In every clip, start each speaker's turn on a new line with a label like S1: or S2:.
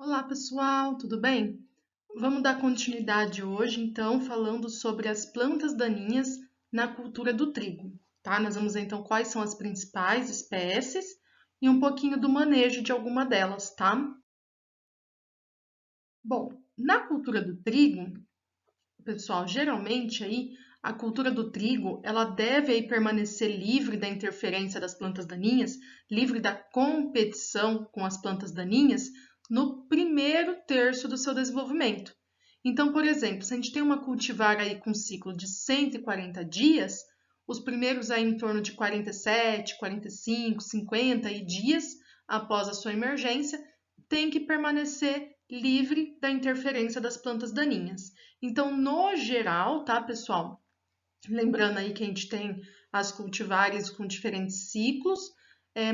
S1: Olá, pessoal, tudo bem? Vamos dar continuidade hoje, então, falando sobre as plantas daninhas na cultura do trigo, tá? Nós vamos ver, então, quais são as principais espécies e um pouquinho do manejo de alguma delas, tá? Bom, na cultura do trigo, pessoal, geralmente aí a cultura do trigo, ela deve aí permanecer livre da interferência das plantas daninhas, livre da competição com as plantas daninhas no primeiro terço do seu desenvolvimento. Então, por exemplo, se a gente tem uma cultivar aí com um ciclo de 140 dias, os primeiros aí em torno de 47, 45, 50 dias após a sua emergência, tem que permanecer livre da interferência das plantas daninhas. Então, no geral, tá, pessoal? Lembrando aí que a gente tem as cultivares com diferentes ciclos,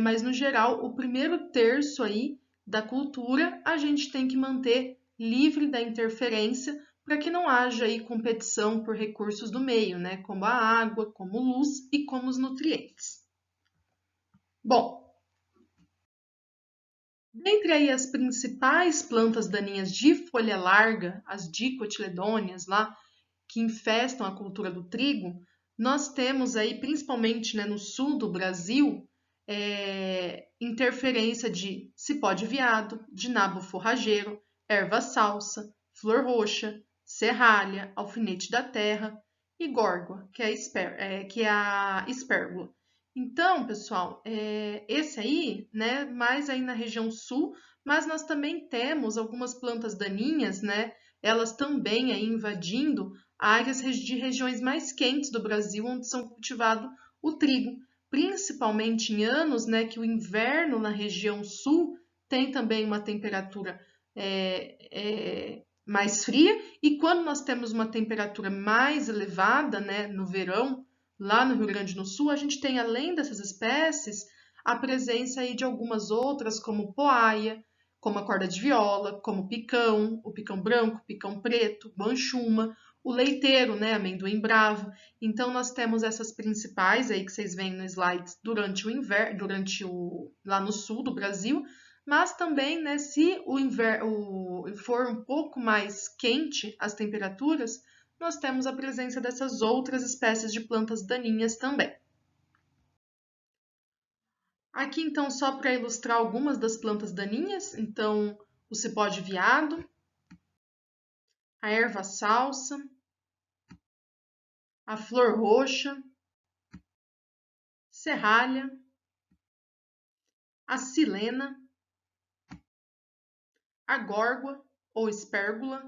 S1: mas no geral, o primeiro terço aí da cultura a gente tem que manter livre da interferência para que não haja aí competição por recursos do meio, né? Como a água, como luz e como os nutrientes. Bom, dentre aí as principais plantas daninhas de folha larga, as dicotiledôneas lá, que infestam a cultura do trigo, nós temos aí, principalmente, né, no sul do Brasil, interferência de cipó de veado, de nabo forrageiro, erva salsa, flor roxa, serralha, alfinete da terra e górgua, que é a espérgula. Então, pessoal, esse aí, né, mais aí na região sul, mas nós também temos algumas plantas daninhas, né, elas também aí invadindo áreas de regiões mais quentes do Brasil, onde são cultivado o trigo, principalmente em anos, né, que o inverno na região sul tem também uma temperatura mais fria, e quando nós temos uma temperatura mais elevada, né, no verão, lá no Rio Grande do Sul, a gente tem, além dessas espécies, a presença aí de algumas outras, como poaia, como a corda de viola, como o picão branco, o picão preto, banchuma, o leiteiro, né, amendoim bravo. Então nós temos essas principais aí que vocês veem no slide durante o inverno, lá no sul do Brasil, mas também, né, se o inverno for um pouco mais quente as temperaturas, nós temos a presença dessas outras espécies de plantas daninhas também. Aqui, então, só para ilustrar algumas das plantas daninhas, então, o cipó de veado, a erva salsa, a flor roxa, serralha, a silena, a górgua ou espérgula.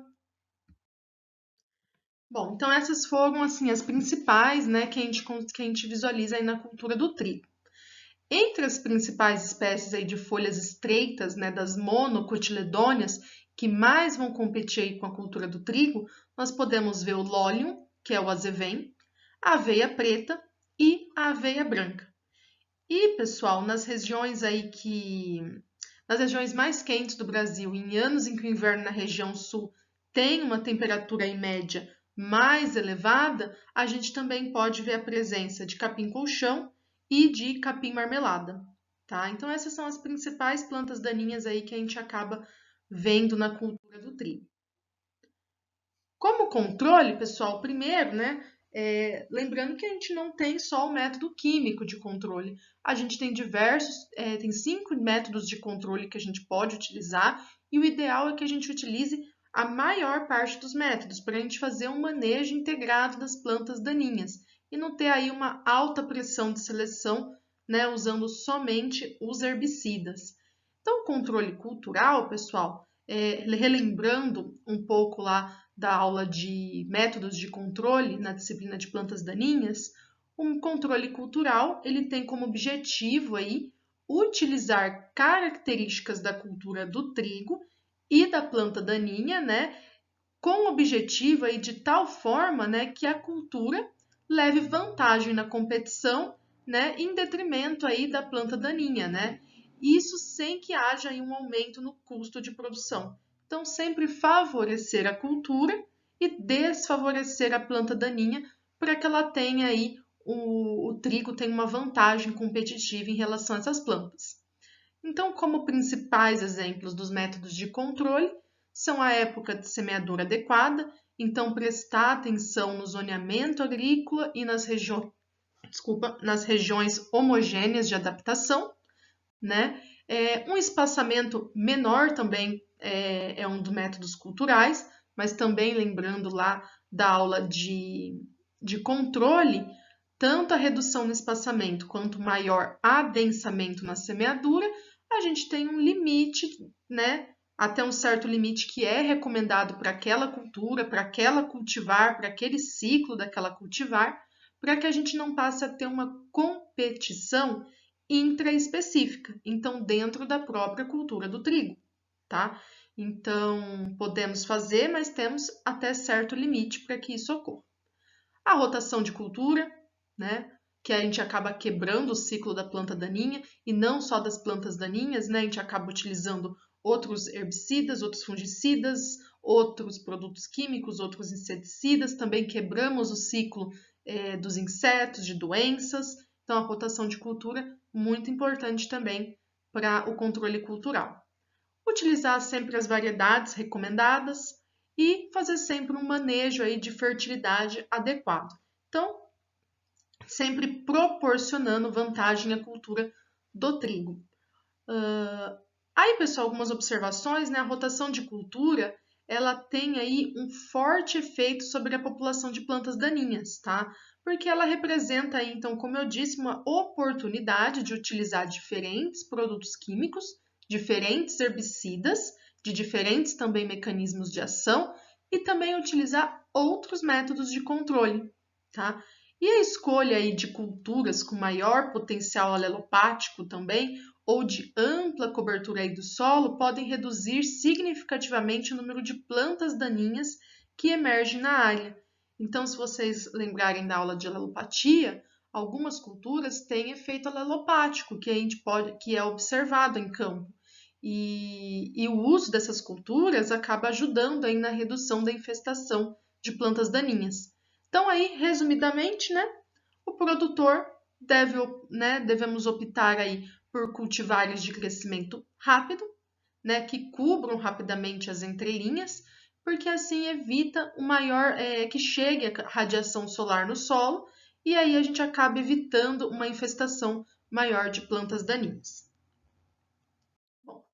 S1: Bom, então essas foram assim as principais, né, que a gente visualiza aí na cultura do trigo. Entre as principais espécies aí de folhas estreitas, né, das monocotiledôneas, que mais vão competir aí com a cultura do trigo, nós podemos ver o lolium, que é o azevém, a aveia preta e a aveia branca. E, pessoal, nas regiões mais quentes do Brasil, em anos em que o inverno na região sul tem uma temperatura em média mais elevada, a gente também pode ver a presença de capim-colchão e de capim-marmelada, tá? Então essas são as principais plantas daninhas aí que a gente acaba vendo na cultura do trigo. Como controle, pessoal, primeiro, né? Lembrando que a gente não tem só o método químico de controle, a gente tem tem 5 métodos de controle que a gente pode utilizar, e o ideal é que a gente utilize a maior parte dos métodos para a gente fazer um manejo integrado das plantas daninhas e não ter aí uma alta pressão de seleção, né, usando somente os herbicidas. Então, o controle cultural, pessoal, relembrando um pouco lá da aula de métodos de controle na disciplina de plantas daninhas, um controle cultural, ele tem como objetivo aí utilizar características da cultura do trigo e da planta daninha, né, com o objetivo aí de tal forma, né, que a cultura leve vantagem na competição, né, em detrimento aí da planta daninha, né? Isso sem que haja aí um aumento no custo de produção. Então, sempre favorecer a cultura e desfavorecer a planta daninha para que ela tenha aí o trigo tenha uma vantagem competitiva em relação a essas plantas. Então, como principais exemplos dos métodos de controle, são a época de semeadura adequada, então prestar atenção no zoneamento agrícola e nas regiões homogêneas de adaptação, né? Um espaçamento menor também é um dos métodos culturais, mas também lembrando lá da aula de controle, tanto a redução no espaçamento quanto maior adensamento na semeadura, a gente tem um limite, né? Até um certo limite que é recomendado para aquela cultura, para aquela cultivar, para aquele ciclo daquela cultivar, para que a gente não passe a ter uma competição intraespecífica, então dentro da própria cultura do trigo, tá? Então, podemos fazer, mas temos até certo limite para que isso ocorra. A rotação de cultura, né? Que a gente acaba quebrando o ciclo da planta daninha e não só das plantas daninhas, né? A gente acaba utilizando outros herbicidas, outros fungicidas, outros produtos químicos, outros inseticidas, também quebramos o ciclo dos insetos, de doenças. Então, a rotação de cultura, muito importante também para o controle cultural. Utilizar sempre as variedades recomendadas e fazer sempre um manejo aí de fertilidade adequado. Então, sempre proporcionando vantagem à cultura do trigo. Aí, pessoal, algumas observações, né? A rotação de cultura, ela tem aí um forte efeito sobre a população de plantas daninhas, tá? Porque ela representa aí, então, como eu disse, uma oportunidade de utilizar diferentes produtos químicos, diferentes herbicidas, de diferentes também mecanismos de ação e também utilizar outros métodos de controle, tá? E a escolha aí de culturas com maior potencial alelopático também ou de ampla cobertura aí do solo podem reduzir significativamente o número de plantas daninhas que emergem na área. Então, se vocês lembrarem da aula de alelopatia, algumas culturas têm efeito alelopático, que é observado em campo. E o uso dessas culturas acaba ajudando aí na redução da infestação de plantas daninhas. Então, aí, resumidamente, né, o produtor devemos optar aí por cultivares de crescimento rápido, né, que cubram rapidamente as entrelinhas, porque assim evita o maior que chegue a radiação solar no solo e aí a gente acaba evitando uma infestação maior de plantas daninhas. Bom,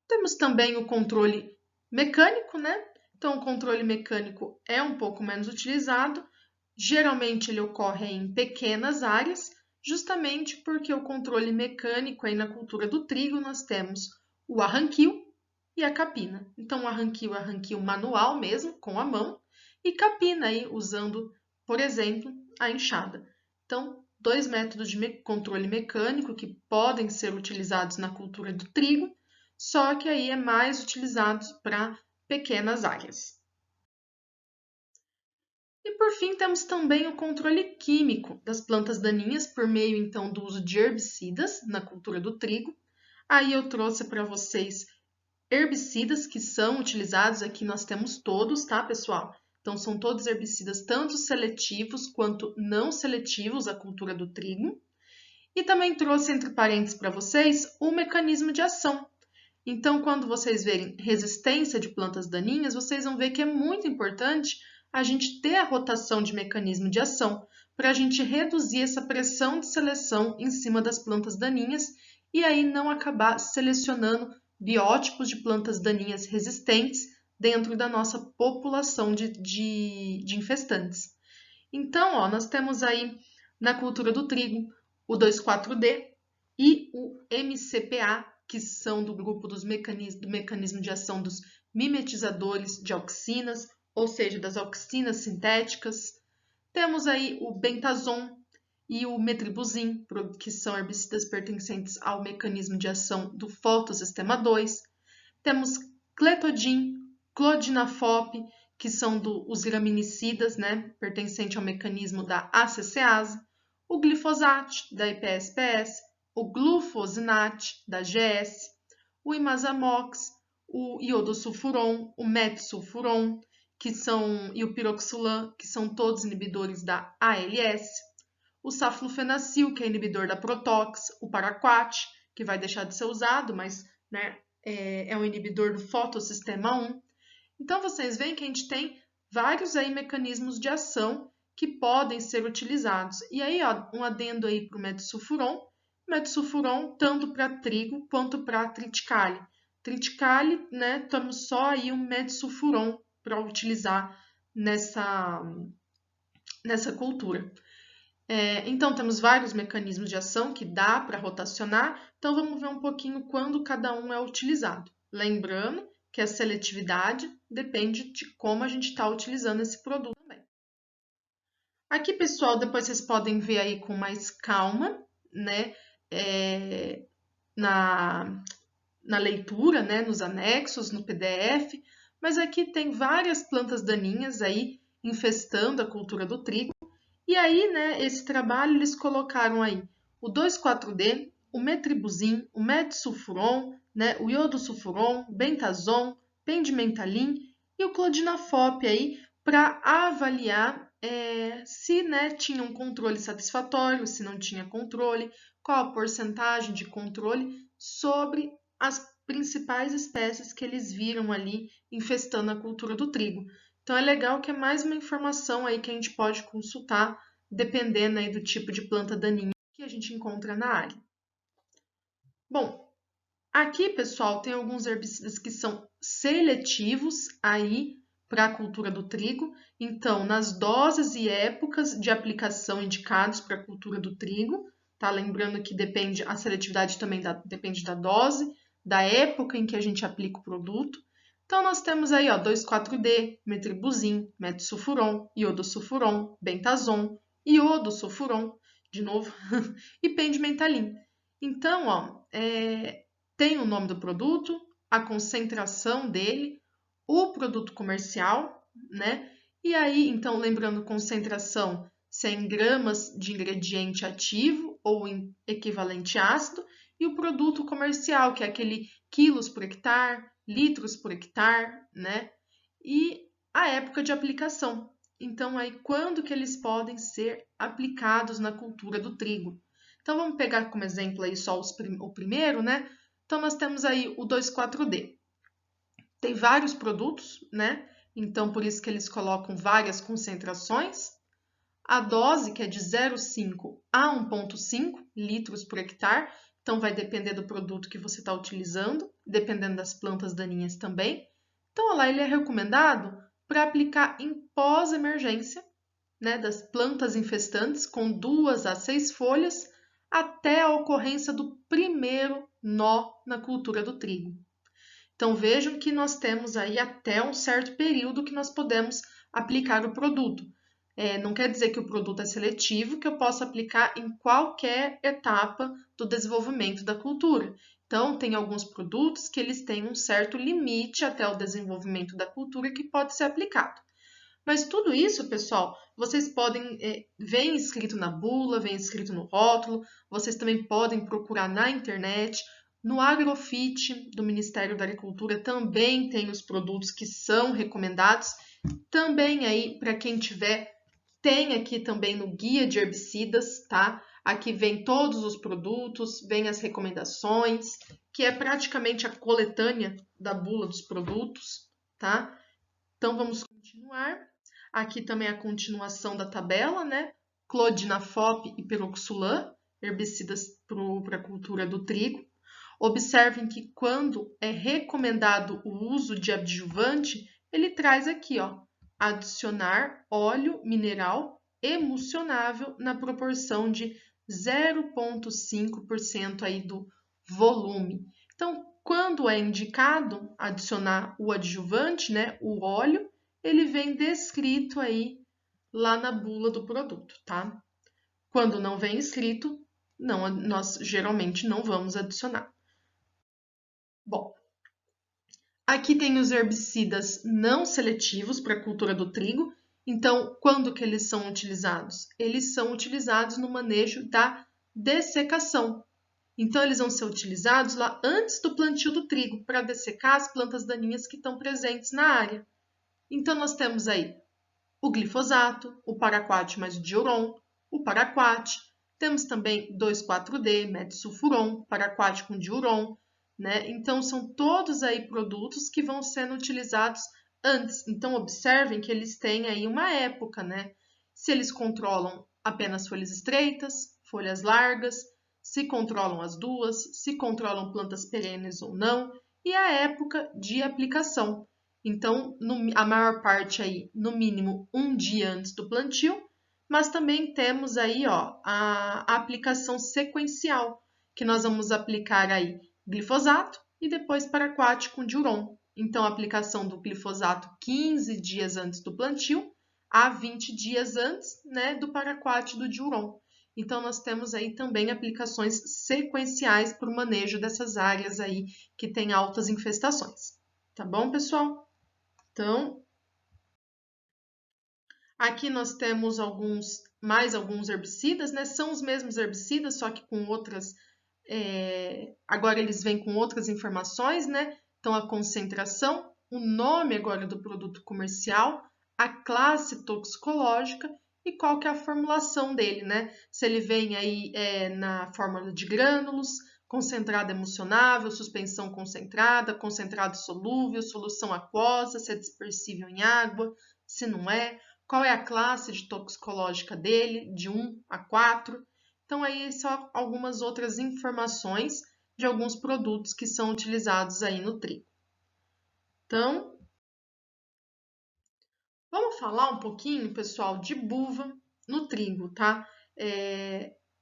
S1: temos também o controle mecânico, né? Então, o controle mecânico é um pouco menos utilizado. Geralmente ele ocorre em pequenas áreas, justamente porque o controle mecânico aí na cultura do trigo nós temos o arranquio e a capina. Então, o arranquio é arranquio manual mesmo, com a mão, e capina aí usando, por exemplo, a enxada. Então, dois métodos de controle mecânico que podem ser utilizados na cultura do trigo, só que aí é mais utilizado para pequenas áreas. E por fim, temos também o controle químico das plantas daninhas por meio então do uso de herbicidas na cultura do trigo. Aí eu trouxe para vocês herbicidas que são utilizados aqui, nós temos todos, tá, pessoal? Então são todos herbicidas tanto seletivos quanto não seletivos à cultura do trigo. E também trouxe entre parênteses para vocês o mecanismo de ação. Então, quando vocês verem resistência de plantas daninhas, vocês vão ver que é muito importante a gente ter a rotação de mecanismo de ação para a gente reduzir essa pressão de seleção em cima das plantas daninhas e aí não acabar selecionando biótipos de plantas daninhas resistentes dentro da nossa população de infestantes. Então, ó, nós temos aí na cultura do trigo o 2,4-D e o MCPA, que são do grupo do mecanismo de ação dos mimetizadores de auxinas, ou seja, das auxinas sintéticas. Temos aí o bentazon e o metribuzin, que são herbicidas pertencentes ao mecanismo de ação do fotossistema 2. Temos cletodin, clodinafop, que são os graminicidas, né, pertencente ao mecanismo da ACCase, o glifosato, da IPSPS, o glufosinate, da GS, o imazamox, o iodosulfuron, o metsulfuron, e o piroxulan, que são todos inibidores da ALS, o saflufenacil, que é inibidor da Protox, o paraquat, que vai deixar de ser usado, mas né, é um inibidor do fotossistema 1. Então, vocês veem que a gente tem vários aí mecanismos de ação que podem ser utilizados. E aí, ó, um adendo aí para o metsulfuron tanto para trigo quanto para triticale. Triticale, né, temos só aí um metsulfuron para utilizar nessa cultura. Então, temos vários mecanismos de ação que dá para rotacionar, então vamos ver um pouquinho quando cada um é utilizado. Lembrando que a seletividade depende de como a gente está utilizando esse produto também. Aqui, pessoal, depois vocês podem ver aí com mais calma, né, na leitura, né, nos anexos, no PDF, mas aqui tem várias plantas daninhas aí infestando a cultura do trigo. E aí, né, esse trabalho eles colocaram aí o 2,4-D, o metribuzin, o metsulfuron, né, o iodosulfuron, bentazon, pendimentalin e o clodinafop aí para avaliar se, né, tinha um controle satisfatório, se não tinha controle, qual a porcentagem de controle sobre as principais espécies que eles viram ali infestando a cultura do trigo. Então é legal que é mais uma informação aí que a gente pode consultar, dependendo aí do tipo de planta daninha que a gente encontra na área. Bom, aqui, pessoal, tem alguns herbicidas que são seletivos aí para a cultura do trigo. Então, nas doses e épocas de aplicação indicados para a cultura do trigo, tá? Lembrando que a seletividade também depende da dose, da época em que a gente aplica o produto. Então, nós temos aí, ó, 2,4-D, metribuzin, metsulfuron, iodosulfuron, bentazon, iodosulfuron, de novo, e pendimentalin. Então, ó, tem o nome do produto, a concentração dele, o produto comercial, né? E aí, então, lembrando, concentração 100 gramas de ingrediente ativo ou equivalente ácido, e o produto comercial, que é aquele quilos por hectare, litros por hectare, né? E a época de aplicação. Então, aí, quando que eles podem ser aplicados na cultura do trigo? Então, vamos pegar como exemplo aí só o primeiro, né? Então, nós temos aí o 2,4-D. Tem vários produtos, né? Então, por isso que eles colocam várias concentrações. A dose, que é de 0,5 a 1,5 litros por hectare, então vai depender do produto que você está utilizando, dependendo das plantas daninhas também. Então, lá ele é recomendado para aplicar em pós-emergência, né, das plantas infestantes com 2 a 6 folhas, até a ocorrência do primeiro nó na cultura do trigo. Então, vejam que nós temos aí até um certo período que nós podemos aplicar o produto. Não quer dizer que o produto é seletivo, que eu posso aplicar em qualquer etapa do desenvolvimento da cultura. Então, tem alguns produtos que eles têm um certo limite até o desenvolvimento da cultura que pode ser aplicado. Mas tudo isso, pessoal, vocês podem ver escrito na bula, ver escrito no rótulo, vocês também podem procurar na internet. No Agrofit do Ministério da Agricultura também tem os produtos que são recomendados. Também aí, para quem tiver, tem aqui também no guia de herbicidas, tá? Aqui vem todos os produtos, vem as recomendações, que é praticamente a coletânea da bula dos produtos, tá? Então vamos continuar. Aqui também a continuação da tabela, né? Clodinafop e Piroxulan, herbicidas para a cultura do trigo. Observem que quando é recomendado o uso de adjuvante, ele traz aqui, ó, adicionar óleo mineral emulsionável na proporção de 0,5% aí do volume. Então, quando é indicado adicionar o adjuvante, né, o óleo, ele vem descrito aí lá na bula do produto, tá? Quando não vem escrito, nós geralmente não vamos adicionar. Bom, aqui tem os herbicidas não seletivos para a cultura do trigo. Então, quando que eles são utilizados? Eles são utilizados no manejo da dessecação. Então, eles vão ser utilizados lá antes do plantio do trigo, para dessecar as plantas daninhas que estão presentes na área. Então, nós temos aí o glifosato, o paraquat mais o diuron, o paraquat, Temos também 2,4-D, metsulfuron, paraquat com diuron, né? Então, são todos aí produtos que vão sendo utilizados antes. Então, observem que eles têm aí uma época, né? Se eles controlam apenas folhas estreitas, folhas largas, se controlam as duas, se controlam plantas perenes ou não, e a época de aplicação. Então, a maior parte aí, no mínimo, 1 dia antes do plantio, mas também temos aí, ó, a aplicação sequencial, que nós vamos aplicar aí glifosato e depois paraquat com diuron. Então, a aplicação do glifosato 15 dias antes do plantio, a 20 dias antes, né, do paraquat do diuron. Então, nós temos aí também aplicações sequenciais para o manejo dessas áreas aí que tem altas infestações. Tá bom, pessoal? Então, aqui nós temos mais alguns herbicidas, né? São os mesmos herbicidas, só que com outras... agora eles vêm com outras informações, né? Então, a concentração, o nome agora do produto comercial, a classe toxicológica e qual que é a formulação dele, né? Se ele vem aí na fórmula de grânulos, concentrado emulsionável, suspensão concentrada, concentrado solúvel, solução aquosa, se é dispersível em água, se não é, qual é a classe de toxicológica dele, de 1 a 4. Então, aí só algumas outras informações de alguns produtos que são utilizados aí no trigo. Então, vamos falar um pouquinho, pessoal, de buva no trigo, tá?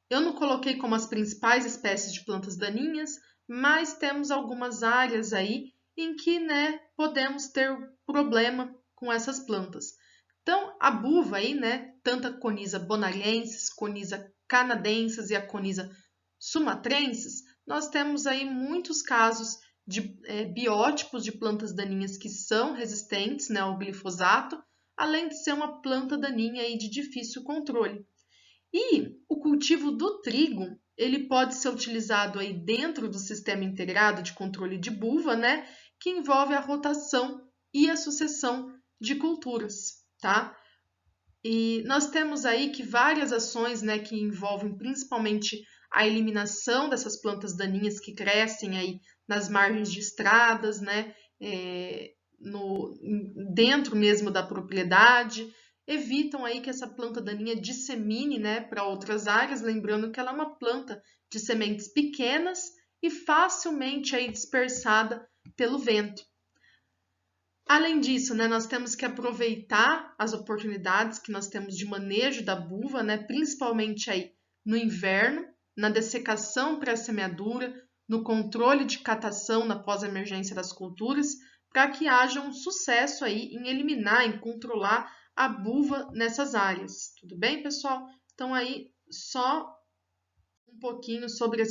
S1: Eu não coloquei como as principais espécies de plantas daninhas, mas temos algumas áreas aí em que, né, podemos ter problema com essas plantas. Então, a buva aí, né, tanto a Coniza bonariensis, Coniza canadensis e a Coniza sumatrensis, nós temos aí muitos casos de biótipos de plantas daninhas que são resistentes, né, ao glifosato, além de ser uma planta daninha aí de difícil controle. E o cultivo do trigo, ele pode ser utilizado aí dentro do sistema integrado de controle de buva, né, que envolve a rotação e a sucessão de culturas, tá? E nós temos aí que várias ações, né, que envolvem principalmente a eliminação dessas plantas daninhas que crescem aí nas margens de estradas, né, dentro mesmo da propriedade, evitam aí que essa planta daninha dissemine, né, para outras áreas, lembrando que ela é uma planta de sementes pequenas e facilmente aí dispersada pelo vento. Além disso, né, nós temos que aproveitar as oportunidades que nós temos de manejo da buva, né, principalmente aí no inverno, na dessecação pré-semeadura, no controle de catação na pós-emergência das culturas, para que haja um sucesso aí em eliminar, em controlar a buva nessas áreas. Tudo bem, pessoal? Então, aí, só um pouquinho sobre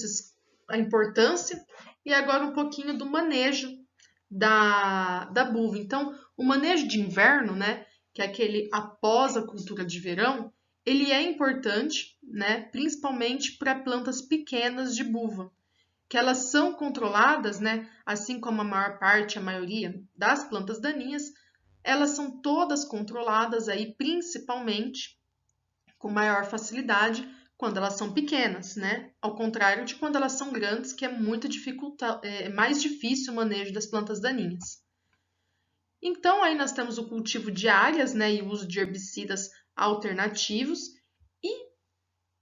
S1: a importância e agora um pouquinho do manejo da buva. Então, o manejo de inverno, né, que é aquele após a cultura de verão, ele é importante, né, principalmente para plantas pequenas de buva, que elas são controladas, né, assim como a maior parte, a maioria das plantas daninhas, elas são todas controladas aí principalmente com maior facilidade quando elas são pequenas, né? Ao contrário de quando elas são grandes, que é muito mais difícil o manejo das plantas daninhas. Então, aí nós temos o cultivo de áreas, né, e o uso de herbicidas alternativos, e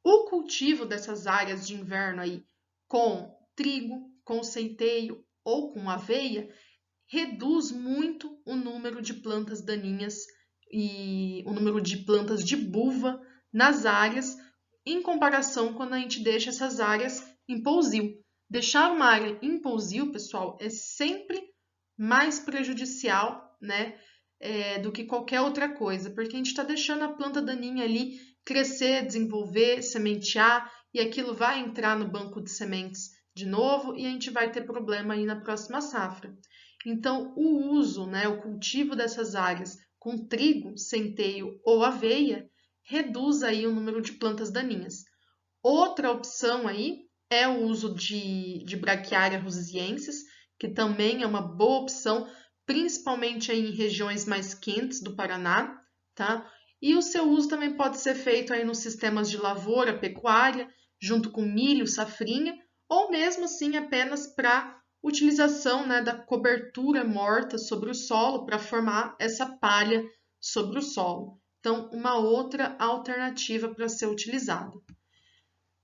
S1: o cultivo dessas áreas de inverno aí com trigo, com centeio ou com aveia reduz muito o número de plantas daninhas e o número de plantas de buva nas áreas, em comparação quando a gente deixa essas áreas em pousio. Deixar uma área em pousio, pessoal, é sempre mais prejudicial, né, do que qualquer outra coisa, porque a gente está deixando a planta daninha ali crescer, desenvolver, sementear, e aquilo vai entrar no banco de sementes de novo e a gente vai ter problema aí na próxima safra. Então, o uso, né, o cultivo dessas áreas com trigo, centeio ou aveia reduz aí o número de plantas daninhas. Outra opção aí é o uso de Braquiária rusiensis, que também é uma boa opção, principalmente aí em regiões mais quentes do Paraná, tá? E o seu uso também pode ser feito aí nos sistemas de lavoura, pecuária, junto com milho, safrinha, ou mesmo assim apenas para utilização, né, da cobertura morta sobre o solo para formar essa palha sobre o solo. Então, uma outra alternativa para ser utilizada.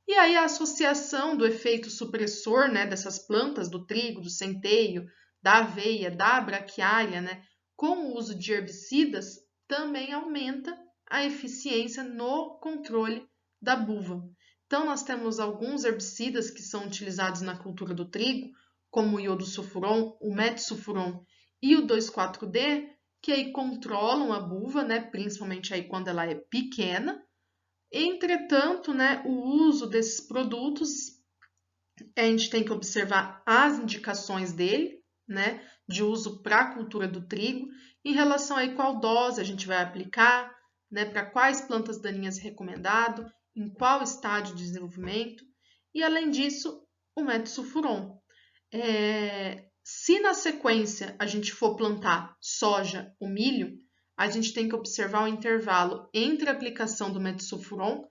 S1: E aí a associação do efeito supressor, né, dessas plantas, do trigo, do centeio, da aveia, da braquiária, né, com o uso de herbicidas, também aumenta a eficiência no controle da buva. Então, nós temos alguns herbicidas que são utilizados na cultura do trigo, como o iodosulfuron, o metsulfuron e o 2,4-D, que aí controlam a buva, né, principalmente aí quando ela é pequena. Entretanto, né, o uso desses produtos, a gente tem que observar as indicações dele, né, de uso para a cultura do trigo, em relação a qual dose a gente vai aplicar, né, para quais plantas daninhas é recomendado, em qual estágio de desenvolvimento, e além disso, o metsulfuron. Se na sequência a gente for plantar soja ou milho, a gente tem que observar o intervalo entre a aplicação do metsulfuron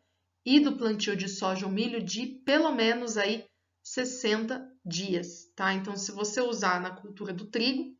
S1: e do plantio de soja ou milho de pelo menos aí 60 dias, tá? Então, se você usar na cultura do trigo,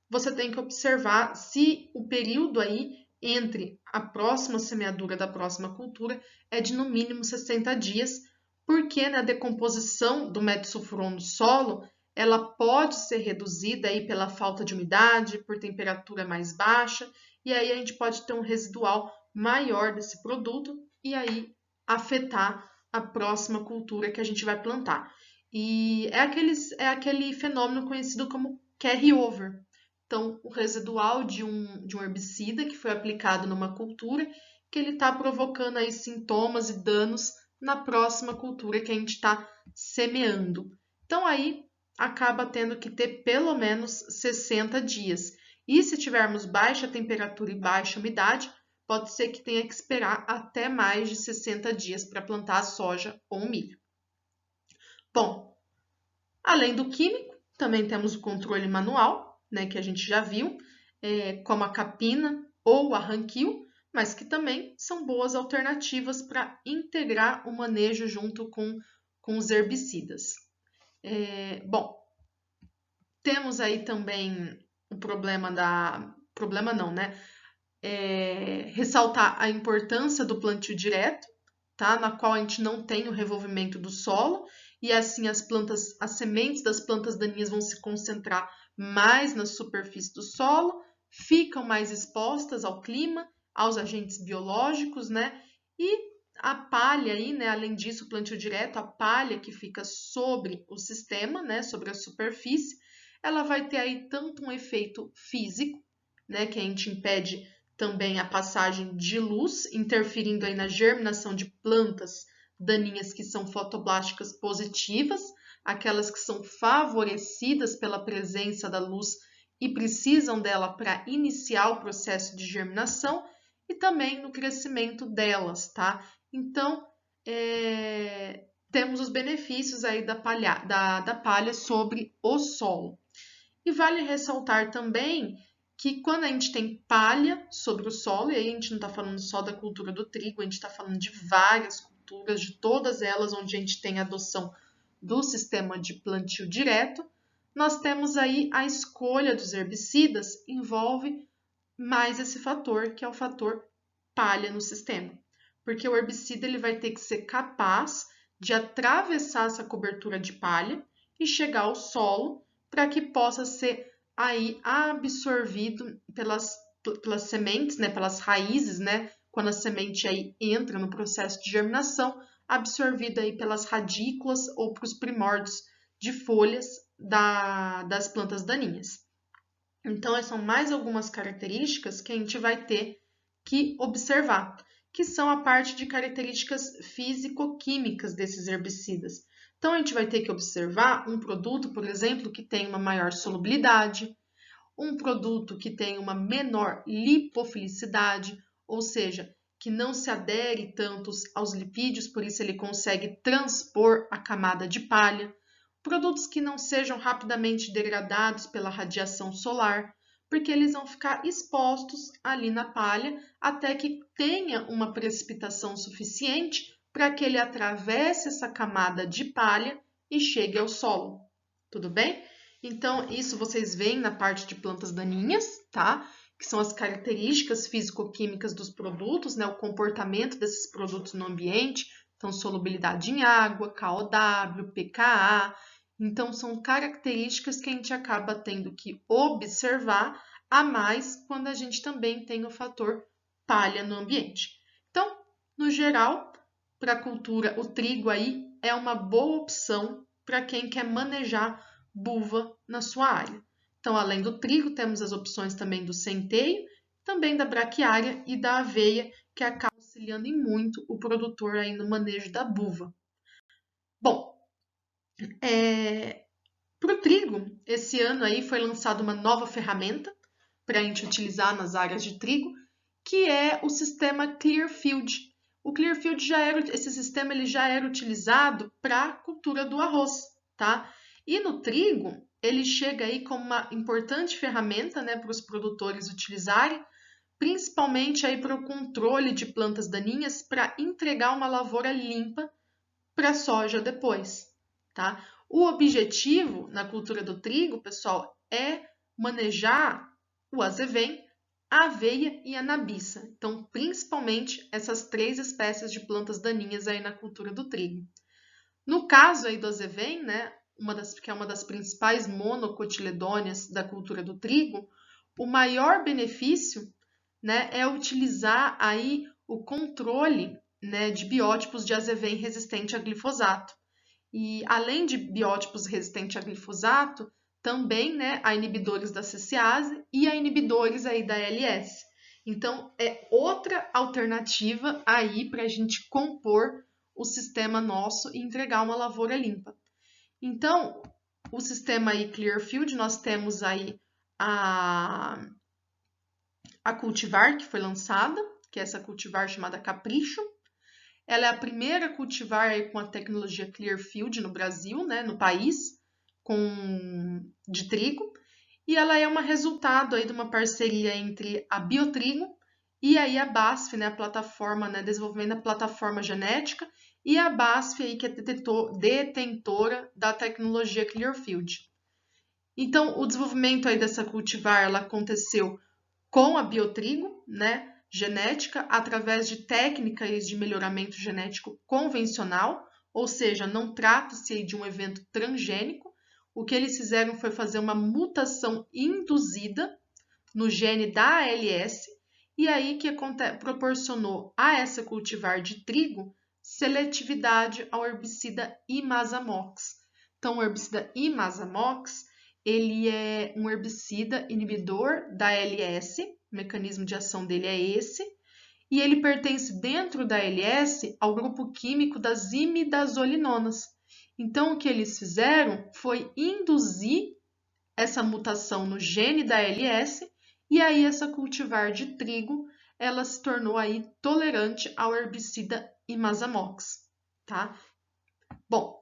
S1: você tem que observar se o período aí entre a próxima semeadura da próxima cultura é de no mínimo 60 dias, porque na decomposição do metsulfuron no solo, ela pode ser reduzida aí pela falta de umidade, por temperatura mais baixa, e aí a gente pode ter um residual maior desse produto e aí afetar a próxima cultura que a gente vai plantar. E é aquele fenômeno conhecido como carry-over. Então, o residual de um herbicida que foi aplicado numa cultura, que ele está provocando aí sintomas e danos na próxima cultura que a gente está semeando. Então, aí acaba tendo que ter pelo menos 60 dias. E se tivermos baixa temperatura e baixa umidade, pode ser que tenha que esperar até mais de 60 dias para plantar a soja ou o milho. Bom, além do químico, também temos o controle manual, né, que a gente já viu, como a capina ou a ranquil, mas que também são boas alternativas para integrar o manejo junto com os herbicidas. Bom, temos aí também o problema Problema não, né? Ressaltar a importância do plantio direto, tá? Na qual a gente não tem o revolvimento do solo, e assim as sementes das plantas daninhas vão se concentrar mais na superfície do solo, ficam mais expostas ao clima, aos agentes biológicos, né? E a palha aí, né? Além disso, o plantio direto, a palha que fica sobre o sistema, né? Sobre a superfície, ela vai ter aí tanto um efeito físico, né? Que a gente impede também a passagem de luz, interferindo aí na germinação de plantas daninhas que são fotoblásticas positivas, aquelas que são favorecidas pela presença da luz e precisam dela para iniciar o processo de germinação, e também no crescimento delas, tá? Então, temos os benefícios aí da palha sobre o solo. E vale ressaltar também que quando a gente tem palha sobre o solo, e aí a gente não está falando só da cultura do trigo, a gente está falando de várias culturas, de todas elas onde a gente tem a adoção do sistema de plantio direto, nós temos aí a escolha dos herbicidas, envolve mais esse fator, que é o fator palha no sistema. Porque o herbicida ele vai ter que ser capaz de atravessar essa cobertura de palha e chegar ao solo para que possa ser aí absorvido pelas sementes, né, pelas raízes, né, quando a semente aí entra no processo de germinação, absorvida aí pelas radículas ou para os primórdios de folhas das plantas daninhas. Então, essas são mais algumas características que a gente vai ter que observar, que são a parte de características físico-químicas desses herbicidas. Então, a gente vai ter que observar um produto, por exemplo, que tem uma maior solubilidade, um produto que tem uma menor lipofilicidade, ou seja, que não se adere tanto aos lipídios, por isso ele consegue transpor a camada de palha, produtos que não sejam rapidamente degradados pela radiação solar, porque eles vão ficar expostos ali na palha até que tenha uma precipitação suficiente para que ele atravesse essa camada de palha e chegue ao solo. Tudo bem? Então, isso vocês veem na parte de plantas daninhas, tá? Que são as características físico-químicas dos produtos, né? O comportamento desses produtos no ambiente. Então, solubilidade em água, KOW, pKa. Então, são características que a gente acaba tendo que observar a mais quando a gente também tem o fator palha no ambiente. Então, no geral, para a cultura, o trigo aí é uma boa opção para quem quer manejar buva na sua área. Então, além do trigo, temos as opções também do centeio, também da braquiária e da aveia, que acabam auxiliando em muito o produtor aí no manejo da buva. Bom, para o trigo, esse ano aí foi lançada uma nova ferramenta para a gente utilizar nas áreas de trigo, que é o sistema Clearfield. O Clearfield esse sistema ele já era utilizado para a cultura do arroz, tá? E no trigo, ele chega aí como uma importante ferramenta, né, para os produtores utilizarem, principalmente aí para o controle de plantas daninhas, para entregar uma lavoura limpa para a soja depois, tá? O objetivo na cultura do trigo, pessoal, é manejar o azevém, a aveia e a nabiça. Então, principalmente essas 3 espécies de plantas daninhas aí na cultura do trigo. No caso aí do azevém, né, que é uma das principais monocotiledôneas da cultura do trigo, o maior benefício, né, é utilizar aí o controle, né, de biótipos de azevém resistente a glifosato. E além de biótipos resistentes a glifosato, também, né, há inibidores da CCase e há inibidores aí da LS. Então, é outra alternativa aí para a gente compor o sistema nosso e entregar uma lavoura limpa. Então, o sistema aí Clearfield, nós temos aí a cultivar que foi lançada, que é essa cultivar chamada Capricho. Ela é a primeira cultivar aí com a tecnologia Clearfield no Brasil, né, no país, de trigo. E ela é um resultado aí de uma parceria entre a Biotrigo e aí a BASF, né, a plataforma, né, desenvolvimento da plataforma genética, e a BASF aí que é detentora da tecnologia Clearfield. Então, o desenvolvimento aí dessa cultivar, ela aconteceu com a Biotrigo, né, genética, através de técnicas de melhoramento genético convencional, ou seja, não trata-se de um evento transgênico. O que eles fizeram foi fazer uma mutação induzida no gene da ALS, e aí que proporcionou a essa cultivar de trigo seletividade ao herbicida Imazamox. Então, o herbicida Imazamox, ele é um herbicida inibidor da ALS, o mecanismo de ação dele é esse, e ele pertence dentro da ALS ao grupo químico das imidazolinonas. Então, o que eles fizeram foi induzir essa mutação no gene da ALS, e aí essa cultivar de trigo, ela se tornou aí tolerante ao herbicida Imazamox, tá? Bom,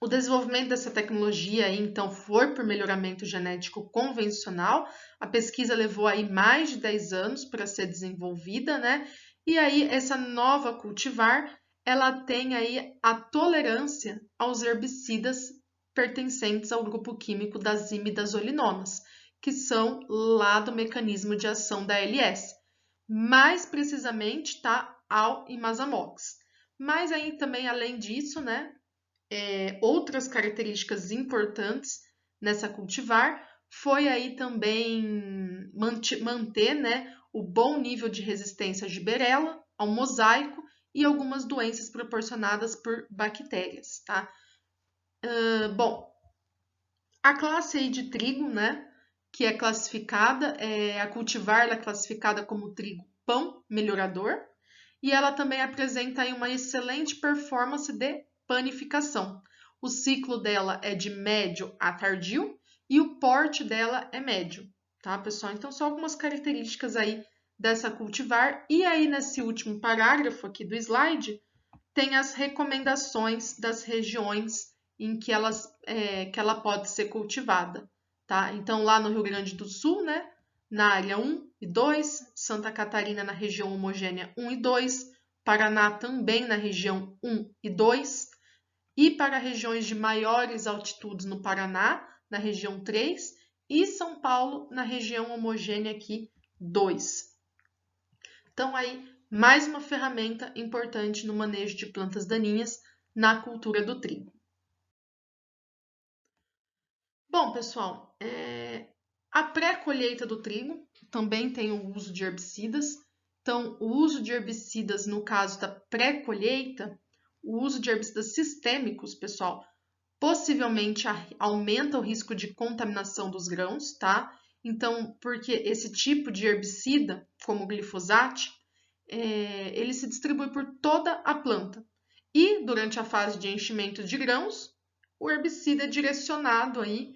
S1: o desenvolvimento dessa tecnologia aí, então, foi por melhoramento genético convencional. A pesquisa levou aí mais de 10 anos para ser desenvolvida, né? E aí, essa nova cultivar, ela tem aí a tolerância aos herbicidas pertencentes ao grupo químico das imidazolinonas, que são lá do mecanismo de ação da ALS. Mais precisamente, tá? Ao Imazamox. Mas aí também, além disso, né? Outras características importantes nessa cultivar foi aí também manter, né, o bom nível de resistência à giberela, ao mosaico e algumas doenças proporcionadas por bactérias, tá? Bom, a classe aí de trigo, né, que é classificada, a cultivar ela é classificada como trigo pão melhorador, e ela também apresenta aí uma excelente performance de panificação. O ciclo dela é de médio a tardio e o porte dela é médio, tá, pessoal? Então, são algumas características aí dessa cultivar. E aí, nesse último parágrafo aqui do slide, tem as recomendações das regiões em que ela pode ser cultivada, tá? Então, lá no Rio Grande do Sul, né, na área 1 e 2, Santa Catarina na região homogênea 1 e 2, Paraná também na região 1 e 2, e para regiões de maiores altitudes no Paraná, na região 3, e São Paulo na região homogênea aqui 2. Então, aí, mais uma ferramenta importante no manejo de plantas daninhas na cultura do trigo. Bom, pessoal, a pré-colheita do trigo também tem o uso de herbicidas. Então, o uso de herbicidas no caso da pré-colheita, o uso de herbicidas sistêmicos, pessoal, possivelmente aumenta o risco de contaminação dos grãos, tá? Então, porque esse tipo de herbicida, como o glifosato, ele se distribui por toda a planta. E durante a fase de enchimento de grãos, o herbicida é direcionado aí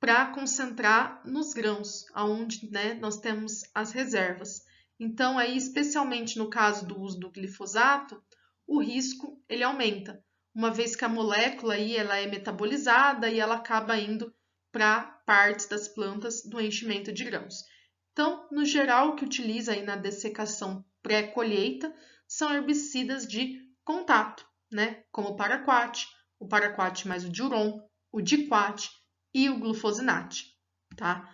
S1: para concentrar nos grãos, aonde, né, nós temos as reservas. Então, aí, especialmente no caso do uso do glifosato, o risco ele aumenta, uma vez que a molécula aí, ela é metabolizada e ela acaba indo para partes das plantas do enchimento de grãos. Então, no geral, o que utiliza aí na dessecação pré-colheita são herbicidas de contato, né, como o paraquat mais o diuron, o diquat e o glufosinato, tá?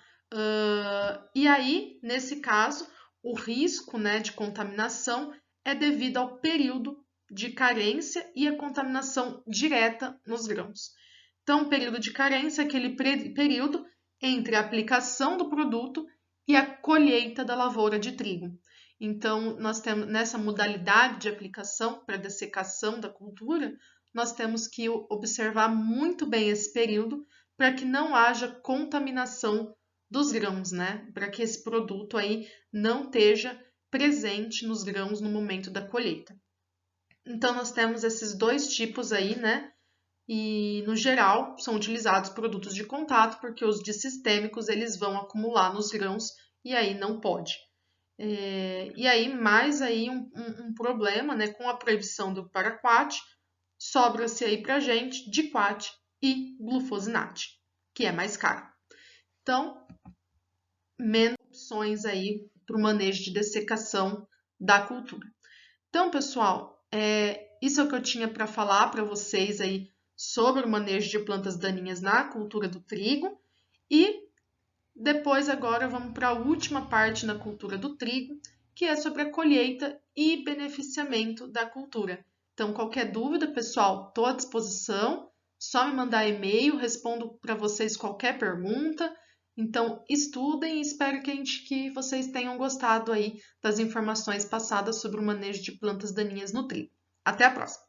S1: E aí, nesse caso, o risco, né, de contaminação é devido ao período de carência e a contaminação direta nos grãos. Então, o período de carência é aquele período entre a aplicação do produto e a colheita da lavoura de trigo. Então, nós temos nessa modalidade de aplicação para dessecação da cultura, nós temos que observar muito bem esse período para que não haja contaminação dos grãos, né? Para que esse produto aí não esteja presente nos grãos no momento da colheita. Então, nós temos esses dois tipos aí, né? E, no geral, são utilizados produtos de contato, porque os de sistêmicos, eles vão acumular nos grãos e aí não pode. E aí, mais aí um problema, né? Com a proibição do paraquat, sobra-se aí pra gente diquat e glufosinato, que é mais caro. Então, menos opções aí para o manejo de dessecação da cultura. Então, pessoal, isso é o que eu tinha para falar para vocês aí sobre o manejo de plantas daninhas na cultura do trigo. E depois, agora, vamos para a última parte na cultura do trigo, que é sobre a colheita e beneficiamento da cultura. Então, qualquer dúvida, pessoal, estou à disposição. Só me mandar e-mail, respondo para vocês qualquer pergunta. Então, estudem e espero que vocês tenham gostado aí das informações passadas sobre o manejo de plantas daninhas no trigo. Até a próxima!